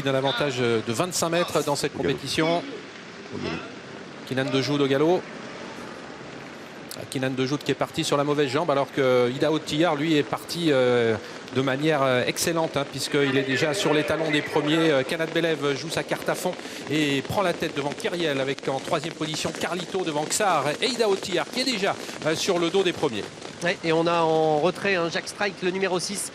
D'un avantage de 25 mètres dans cette compétition. Kinan Dejoud au galop. Kinan Dejoud qui est parti sur la mauvaise jambe alors que Idaho Tillard lui est parti de manière excellente puisqu'il est déjà sur les talons des premiers. Kanat Belev joue sa carte à fond et prend la tête devant Kyriel avec en troisième position Carlito devant Ksar et Idaho Tillard qui est déjà sur le dos des premiers. Ouais, et on a en retrait Jacques Strike, le numéro 6,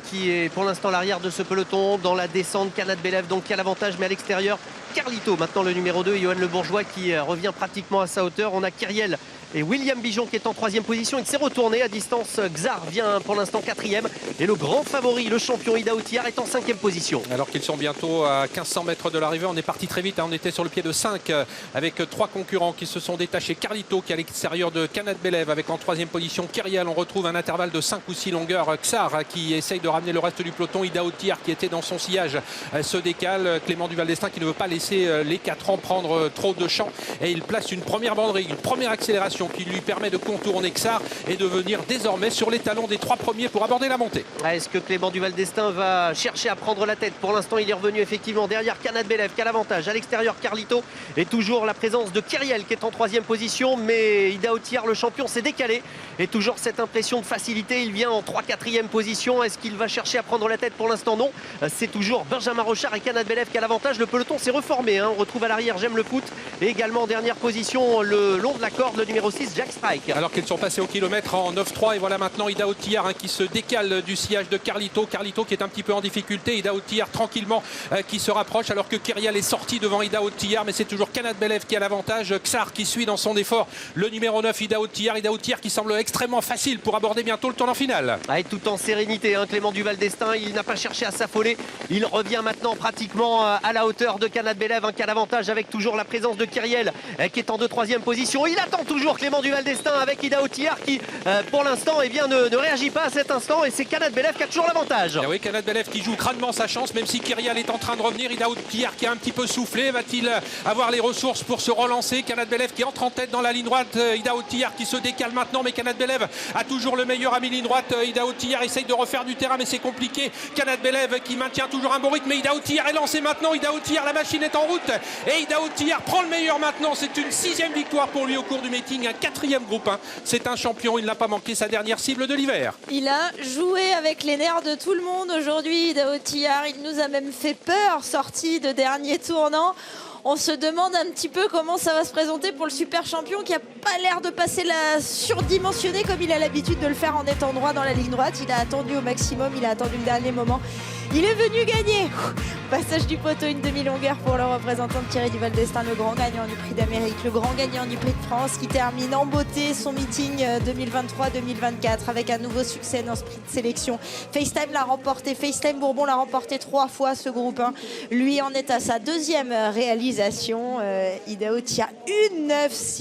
qui est pour l'instant l'arrière de ce peloton. Dans la descente, Kanat Belev donc qui a l'avantage, mais à l'extérieur, Carlito, maintenant le numéro 2, Johan Le Bourgeois qui revient pratiquement à sa hauteur. On a Kyriel et William Bijon qui est en troisième position et qui s'est retourné à distance. Xar vient pour l'instant quatrième et le grand favori, le champion Idaho Tillard, est en cinquième position. Alors qu'ils sont bientôt à 1500 mètres de l'arrivée, on est parti très vite, on était sur le pied de 5 avec trois concurrents qui se sont détachés. Carlito qui est à l'extérieur de Kanat Belev avec en troisième position Kyriel. On retrouve un intervalle de 5 ou 6 longueurs. Xar qui essaye de ramener le reste du peloton. Idaho Tillard qui était dans son sillage se décale. Clément Duval d'Estaing qui ne veut pas laisser les 4 ans prendre trop de champ et il place une première banderille, une première accélération qui lui permet de contourner Xar et de venir désormais sur les talons des 3 premiers pour aborder la montée. Est-ce que Clément Duval d'Estaing va chercher à prendre la tête? Pour l'instant, il est revenu effectivement derrière Kanat Belev qui a l'avantage. À l'extérieur, Carlito, et toujours la présence de Kyriel qui est en troisième position, mais Idaho Tillard, le champion, s'est décalé et toujours cette impression de facilité. Il vient en 3-4e position. Est-ce qu'il va chercher à prendre la tête? Pour l'instant, non. C'est toujours Benjamin Rochard et Kanat Belev qui a l'avantage. Le peloton s'est reformé. On retrouve à l'arrière J'aime le foot et également en dernière position le long de la corde, le numéro 6, Jacques Strike. Alors qu'ils sont passés au kilomètre en 9-3 et voilà maintenant Idaho Tillard qui se décale du sillage de Carlito. Carlito qui est un petit peu en difficulté. Idaho Tillard tranquillement qui se rapproche alors que Kyriel est sorti devant Idaho Tillard, mais c'est toujours Kanat Belev qui a l'avantage. Xar qui suit dans son effort le numéro 9 Idaho Tillard. Idaho Tillard qui semble extrêmement facile pour aborder bientôt le tournant final. Et tout en sérénité, Clément Duval d'Estaing, il n'a pas cherché à s'affoler. Il revient maintenant pratiquement à la hauteur de Kanat Belev qui a l'avantage avec toujours la présence de Kyriel qui est en 2-3e position. Il attend toujours Clément Duval d'Estaing avec Idaho Tillard qui pour l'instant ne réagit pas à cet instant et c'est Kanat Belev qui a toujours l'avantage. Oui, Kanat Belev qui joue crânement sa chance même si Kyriel est en train de revenir. Idaho Tillard qui a un petit peu soufflé, va-t-il avoir les ressources pour se relancer? Kanat Belev qui entre en tête dans la ligne droite, Idaho Tillard qui se décale maintenant, mais Kanat Belev a toujours le meilleur ami ligne droite. Idaho Tillard essaye de refaire du terrain mais c'est compliqué. Kanat Belev qui maintient toujours un bon rythme, mais Idaho Tillard est lancé maintenant. Idaho Tillard, la machine est en route et Idaho Tillard prend le meilleur maintenant. C'est une 6e victoire pour lui au cours du meeting, un 4e groupe 1. C'est un champion, il n'a pas manqué sa dernière cible de l'hiver. Il a joué avec les nerfs de tout le monde aujourd'hui, Idaho Tillard. Il nous a même fait peur, sorti de dernier tournant. On se demande un petit peu comment ça va se présenter pour le super champion qui n'a pas l'air de passer la surdimensionnée comme il a l'habitude de le faire en étant droit dans la ligne droite. Il a attendu au maximum, il a attendu le dernier moment. Il est venu gagner. Passage du poteau, une demi-longueur pour le représentant de Thierry Duval d'Estaing, le grand gagnant du Prix d'Amérique, le grand gagnant du Prix de France, qui termine en beauté son meeting 2023-2024 avec un nouveau succès dans ce prix de sélection. FaceTime l'a remporté, FaceTime Bourbon l'a remporté 3 fois ce groupe 1. Lui en est à sa 2e réalisation. Idaho Tillard, 1,96.